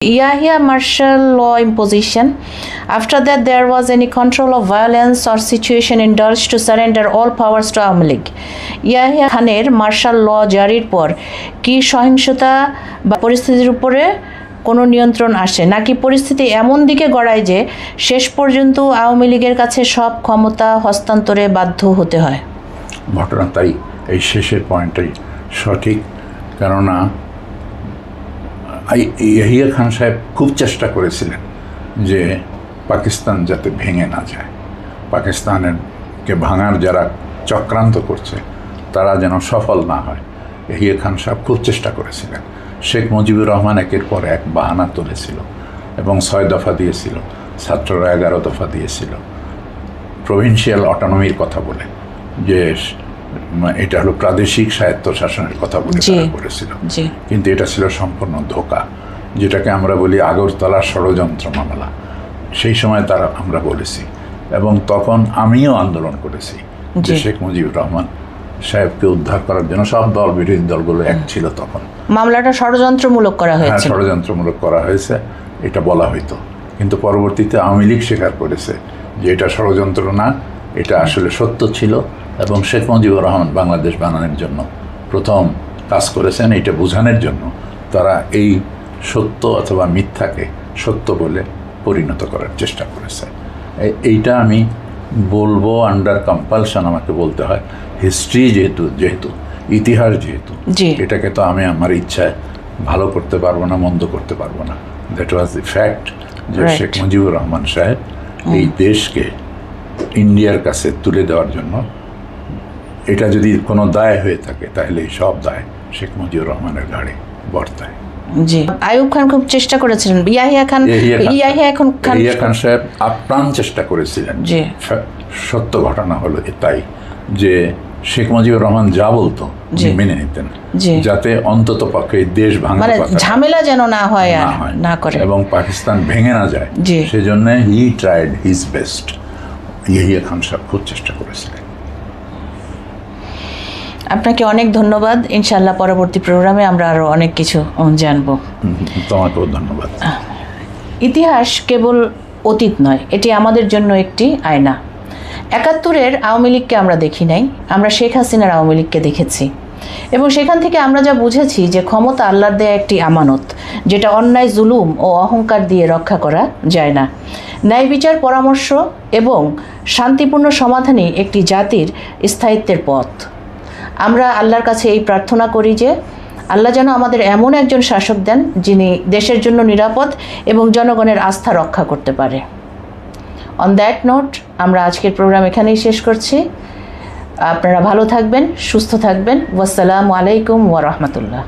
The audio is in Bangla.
Yahya martial law imposition. After that, there was any control of violence or situation indulged to surrender all powers to Aওয়ামী League. Yahya খানের মার্শাল ল জারির পর কি সহিংসতা বা পরিস্থিতির উপরে কোনো নিয়ন্ত্রণ আসে নাকি পরিস্থিতি এমন দিকে গড়ায় যে শেষ পর্যন্ত আওয়ামী লীগের কাছে সব ক্ষমতা হস্তান্তরে বাধ্য হতে হয়? ঘটনা তাই, এই শেষের পয়েন্টটাই সঠিক। কেননা ইয়াহিয়া খান সাহেব খুব চেষ্টা করেছিলেন যে পাকিস্তান যাতে ভেঙে না যায়, পাকিস্তানেরকে ভাঙার যারা চক্রান্ত করছে তারা যেন সফল না হয়। ইয়াহিয়া খান সাহেব খুব চেষ্টা করেছিলেন। শেখ মুজিবুর রহমান একের পর এক বাহানা তুলেছিল এবং 6 দফা দিয়েছিল, ছাত্ররা 11 দফা দিয়েছিল, প্রভিন্সিয়াল অটোনমির কথা বলে, যে এটা হলো প্রাদেশিক স্বায়ত্তশাসনের কথা বলে তারা করেছিল। কিন্তু এটা ছিল সম্পূর্ণ ধোঁকা, যেটাকে আমরা বলি আগরতলা ষড়যন্ত্র মামলা। সেই সময় তারা আমরা বলেছি এবং তখন আমিও আন্দোলন করেছি যে শেখ মুজিবুর রহমান সাহেবকে উদ্ধার করার জন্য সব দল, বিরোধী দলগুলো এক ছিল তখন। মামলাটা ষড়যন্ত্রমূলক করা হয়েছে। হ্যাঁ, ষড়যন্ত্রমূলক করা হয়েছে এটা বলা হইতো, কিন্তু পরবর্তীতে আওয়ামী লীগ স্বীকার করেছে যে এটা ষড়যন্ত্র না, এটা আসলে সত্য ছিল। এবং শেখ মুজিবুর রহমান বাংলাদেশ বানানোর জন্য প্রথম কাজ করেছেন। এটা বোঝানোর জন্য তারা এই সত্য অথবা মিথ্যাকে সত্য বলে পরিণত করার চেষ্টা করেছে। এইটা আমি বলবো আন্ডার কম্পালশন, আমাকে বলতে হয়। হিস্ট্রি যেহেতু ইতিহাস যেহেতু, এটাকে তো আমি আমার ইচ্ছায় ভালো করতে পারবো না, মন্দ করতে পারবো না। দ্যাট ওয়াজ দি ফ্যাক্ট যে শেখ মুজিবুর রহমান সাহেব এই দেশকে ইন্ডিয়ার কাছে তুলে দেওয়ার জন্য, এটা যদি কোনো দায় হয়ে থাকে তাহলে এই সব দায় শেখ মুজিবুর রহমানের ঘাড়ে বর্তায়। জি, আইয়ুব খান খুব চেষ্টা করেছিলেন। ইয়াহিয়া খান সাহেব আপ্রাণ চেষ্টা করেছিলেন। সত্য ঘটনা হলো তাই যে শেখ মুজিবুর রহমান যা বলতো মেনে নিতেন, যাতে অন্তত পক্ষে দেশ ভাঙার ঝামেলা যেন না হয় না করে এবং পাকিস্তান ভেঙে না যায়, সেজন্য he tried his best. Yahya Khan সাহেব খুব চেষ্টা করেছিলেন। আপনাকে অনেক ধন্যবাদ। ইনশাআল্লাহ পরবর্তী প্রোগ্রামে আমরা আরও অনেক কিছু জানবো। তোমাকেও ধন্যবাদ। ইতিহাস কেবল অতীত নয়, এটি আমাদের জন্য একটি আয়না। 71-এর আওয়ামী লীগকে আমরা দেখি নাই, আমরা শেখ হাসিনার আওয়ামী লীগকে দেখেছি এবং সেখান থেকে আমরা যা বুঝেছি যে ক্ষমতা আল্লাহর দেয়া একটি আমানত, যেটা অন্যায়, জুলুম ও অহংকার দিয়ে রক্ষা করা যায় না। ন্যায় বিচার, পরামর্শ এবং শান্তিপূর্ণ সমাধানই একটি জাতির স্থায়িত্বের পথ। আমরা আল্লাহর কাছে এই প্রার্থনা করি যে আল্লাহ যেন আমাদের এমন একজন শাসক দেন যিনি দেশের জন্য নিরাপদ এবং জনগণের আস্থা রক্ষা করতে পারে। অন দ্যাট নোট আমরা আজকের প্রোগ্রাম এখানেই শেষ করছি। আপনারা ভালো থাকবেন, সুস্থ থাকবেন। ওয়াসসালামু আলাইকুম ওয়া রাহমাতুল্লাহ।